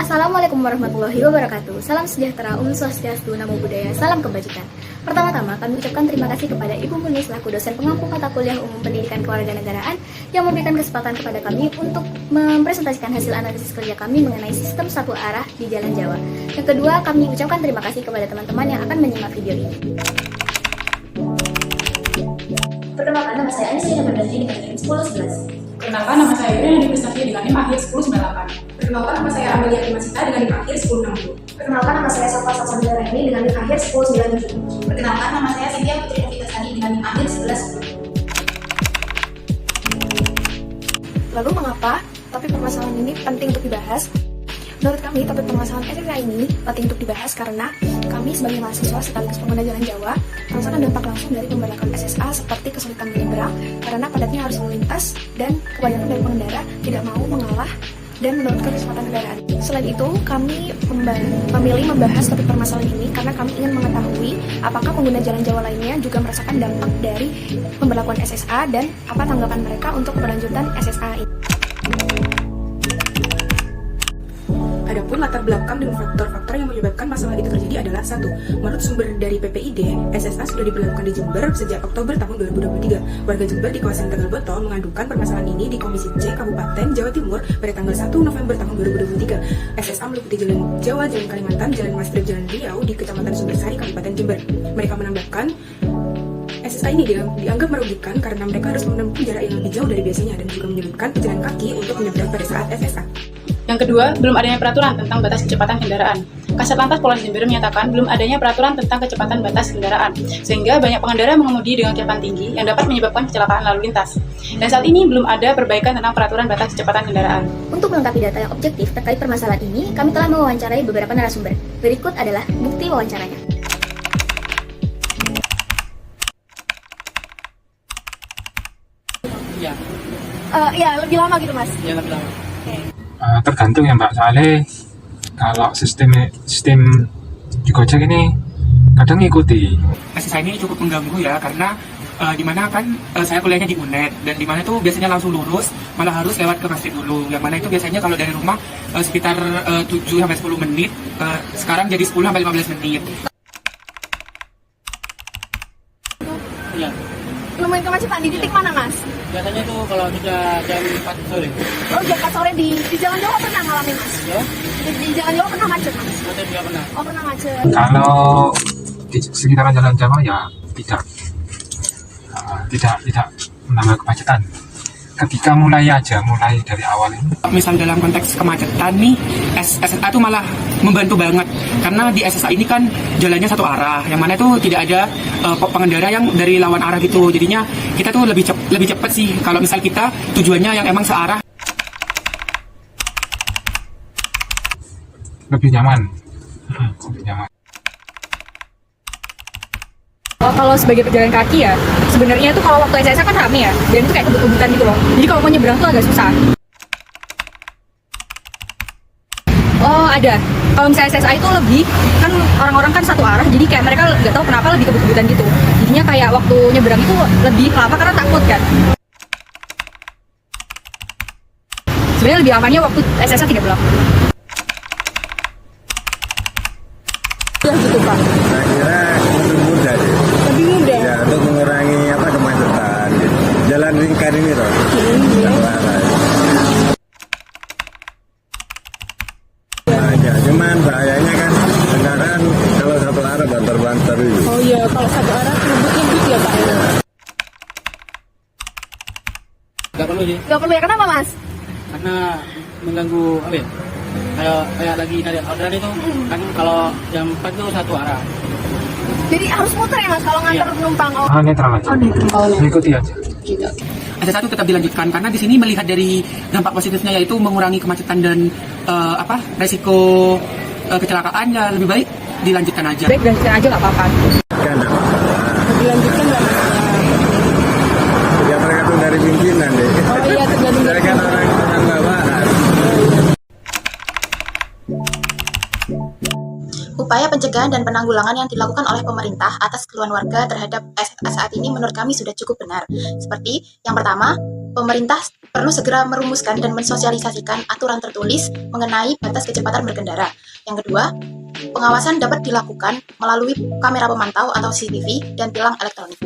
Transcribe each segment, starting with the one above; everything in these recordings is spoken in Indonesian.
Assalamualaikum warahmatullahi wabarakatuh. Salam sejahtera, Om Swastiastu, Namo Buddhaya, salam kebajikan. Pertama-tama kami ucapkan terima kasih kepada Ibu Muni selaku dosen pengampu mata kuliah umum pendidikan kewarganegaraan yang memberikan kesempatan kepada kami untuk mempresentasikan hasil analisis kerja kami mengenai sistem satu arah di Jalan Jawa. Yang kedua, kami ucapkan terima kasih kepada teman-teman yang akan menyimak video ini. Perkenalkan, nama saya Anissa Berdari dengan NIM 1011. Perkenalkan, nama saya Yuri yang divestasi dengan NIM akhir 1098. Perkenalkan, nama saya Amelia Dimasita dengan NIM akhir 1060. Perkenalkan, nama saya Sofa Sasabila ini dengan NIM akhir 1097. Perkenalkan, nama saya Cynthia Putri Novitasari dengan NIM akhir 1110. Lalu mengapa topik permasalahan ini penting untuk dibahas? Menurut kami, topik permasalahan SSA ini penting untuk dibahas karena kami sebagai mahasiswa sekaligus pengguna Jalan Jawa merasakan dampak langsung dari pemberlakuan SSA seperti kesulitan menyeberang karena padatnya harus melintas dan kebanyakan dari pengendara tidak mau mengalah dan menurunkan kecepatan kendaraan. Selain itu, kami memilih membahas topik permasalahan ini karena kami ingin mengetahui apakah pengguna Jalan Jawa lainnya juga merasakan dampak dari pemberlakuan SSA dan apa tanggapan mereka untuk keberlanjutan SSA ini. Adapun latar belakang dan faktor-faktor yang menyebabkan masalah itu terjadi adalah: 1. Menurut sumber dari PPID, SSA sudah diberlakukan di Jember sejak Oktober tahun 2023. Warga Jember di kawasan Tegal Boto mengadukan permasalahan ini di Komisi C Kabupaten Jawa Timur pada tanggal 1 November tahun 2023. SSA meliputi Jalan Jawa, Jalan Kalimantan, Jalan Mastrip, Jalan Riau di Kecamatan Sumbersari, Kabupaten Jember. Mereka menambahkan, SSA ini dianggap merugikan karena mereka harus menempuh jarak yang lebih jauh dari biasanya dan juga menyebabkan pejalan kaki untuk menyeberang pada saat SSA. Yang kedua, belum adanya peraturan tentang batas kecepatan kendaraan. Kasat Lantas Polres Jember menyatakan belum adanya peraturan tentang kecepatan batas kendaraan, sehingga banyak pengendara mengemudi dengan kecepatan tinggi yang dapat menyebabkan kecelakaan lalu lintas. Dan saat ini belum ada perbaikan tentang peraturan batas kecepatan kendaraan. Untuk melengkapi data yang objektif terkait permasalahan ini, kami telah mewawancarai beberapa narasumber. Berikut adalah bukti wawancaranya. Ya, Lebih lama gitu, Mas. ya lebih lama. Tergantung ya Mbak, soalnya kalau sistem di Gojek ini kadang ngikuti. SSA ini cukup mengganggu ya, karena dimana kan saya kuliahnya di UNED, dan dimana itu biasanya langsung lurus, malah harus lewat ke masjid dulu, yang mana itu biasanya kalau dari rumah sekitar 7-10 menit, sekarang jadi 10-15 menit. Iya. Nemuin kemacetan di titik mana, Mas? Biasanya tuh kalau sudah jam 4 sore. Oh, jam 4 sore di Jalan Jawa pernah ngalamin, Mas? Ya, Di Jalan Jawa pernah macet, Mas? macet juga pernah. Oh, pernah macet. Kalau di sekitaran Jalan Jawa ya tidak menambah kemacetan. Ketika mulai dari awal ini. Misal dalam konteks kemacetan nih, SSA itu malah membantu banget, karena di SSA ini kan jalannya satu arah, yang mana itu tidak ada pengendara yang dari lawan arah gitu. Jadinya kita tuh lebih cepat sih kalau misal kita tujuannya yang emang searah. Lebih nyaman. Lebih nyaman. Kalau sebagai pejalan kaki ya, sebenarnya itu kalau waktu SSA kan rame ya, dan itu kayak kebut-kebutan gitu loh. Jadi kalau mau nyebrang tuh agak susah. Oh ada, kalau misalnya SSA itu lebih, kan orang-orang kan satu arah, jadi kayak mereka nggak tahu kenapa lebih kebut-kebutan gitu. Jadinya kayak waktu nyebrang itu lebih lama karena takut kan. Sebenarnya lebih amannya waktu SSA tidak berlaku. Saya kira lebih mudah sih. Lebih mudah. Ya, untuk mengurangi kemacetan. Gitu. Jalan lingkar ini loh. Ya, cuman bahayanya kan kendaraan kalau satu arah banter-banter itu. Oh iya, kalau satu arah ngebut ya Pak. Gak perlu sih, Gak perlu ya, kenapa, Mas? karena mengganggu apa ya? Kayak lagi dari orderan itu kan kalau jam 4 itu satu arah. Jadi harus muter ya, Mas, kalau ngantar penumpang. Netral aja. Mengikuti aja. SSA itu tetap dilanjutkan karena di sini melihat dari dampak positifnya, yaitu mengurangi kemacetan dan resiko kecelakaan. Ya lebih baik dilanjutkan aja. Baik, lanjutkan aja nggak apa-apa. Kan nggak apa-apa. Dilanjutkan nggak masalah. Ya tergantung dari pimpinan deh. Oh iya, tergantung Saya dari kan orang bawahan. Upaya pencegahan dan penanggulangan yang dilakukan oleh pemerintah atas keluhan warga terhadap SSA saat ini menurut kami sudah cukup benar. Seperti yang pertama, pemerintah perlu segera merumuskan dan mensosialisasikan aturan tertulis mengenai batas kecepatan berkendara. Yang kedua, pengawasan dapat dilakukan melalui kamera pemantau atau CCTV dan tilang elektronik.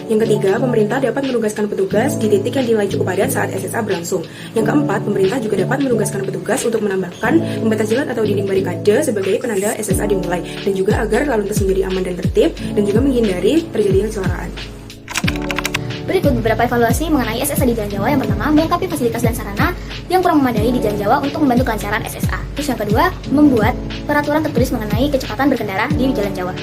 Yang ketiga, pemerintah dapat menugaskan petugas di titik yang dinilai cukup padat saat SSA berlangsung. Yang keempat, pemerintah juga dapat menugaskan petugas untuk menambahkan pembatas jalan atau dinding barikade sebagai penanda SSA dimulai, dan juga agar lalu lintas menjadi aman dan tertib, dan juga menghindari terjadinya kecelakaan. Berikut beberapa evaluasi mengenai SSA di Jalan Jawa. Yang pertama, melengkapi fasilitas dan sarana yang kurang memadai di Jalan Jawa untuk membantu kelancaran SSA. Terus yang kedua, membuat peraturan tertulis mengenai kecepatan berkendara di Jalan Jawa.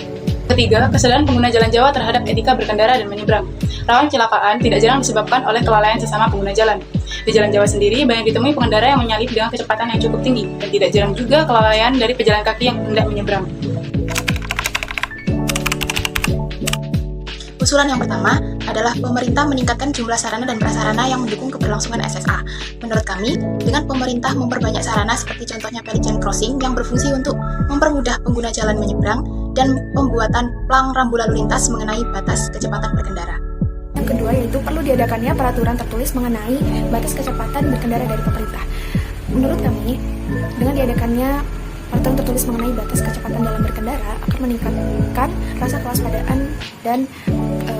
Ketiga, kesadaran pengguna jalan Jawa terhadap etika berkendara dan menyeberang. Rawan kecelakaan tidak jarang disebabkan oleh kelalaian sesama pengguna jalan. Di Jalan Jawa sendiri, banyak ditemui pengendara yang menyalip dengan kecepatan yang cukup tinggi, dan tidak jarang juga kelalaian dari pejalan kaki yang hendak menyeberang. Usulan yang pertama adalah pemerintah meningkatkan jumlah sarana dan prasarana yang mendukung keberlangsungan SSA. Menurut kami, dengan pemerintah memperbanyak sarana seperti contohnya pedestrian crossing yang berfungsi untuk mempermudah pengguna jalan menyeberang dan pembuatan plang rambu lalu lintas mengenai batas kecepatan berkendara. Yang kedua yaitu perlu diadakannya peraturan tertulis mengenai batas kecepatan berkendara dari pemerintah. Menurut kami, dengan diadakannya peraturan tertulis mengenai batas kecepatan dalam berkendara akan meningkatkan rasa kewaspadaan dan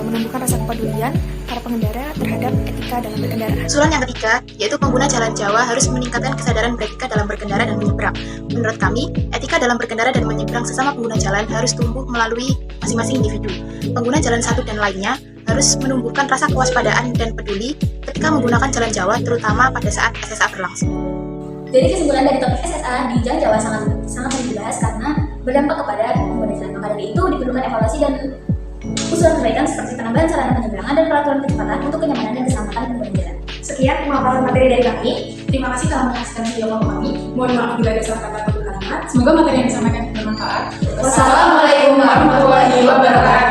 menumbuhkan rasa kepedulian para pengendara terhadap etika dalam berkendara. Usulan yang ketiga, yaitu pengguna jalan Jawa harus meningkatkan kesadaran beretika dalam berkendara dan menyeberang. Menurut kami, etika dalam berkendara dan menyeberang sesama pengguna jalan harus tumbuh melalui masing-masing individu. Pengguna jalan satu dan lainnya harus menumbuhkan rasa kewaspadaan dan peduli ketika menggunakan jalan Jawa, terutama pada saat SSA berlangsung. Jadi kesimpulan dari topik SSA di Jalan Jawa sangat dibahas karena berdampak kepada pengguna jalan. Maka dari itu diperlukan evaluasi dan usulan perbaikan seperti penambahan sarana penyeberangan dan peraturan kecepatan untuk kenyamanan dan keselamatan pengguna jalan. Sekian pemaparan materi dari kami. Terima kasih telah menyaksikan video kami. Mohon maaf bila ada salah kata atau kalimat. Semoga materi yang disampaikan bermanfaat. Wassalamualaikum warahmatullahi wabarakatuh.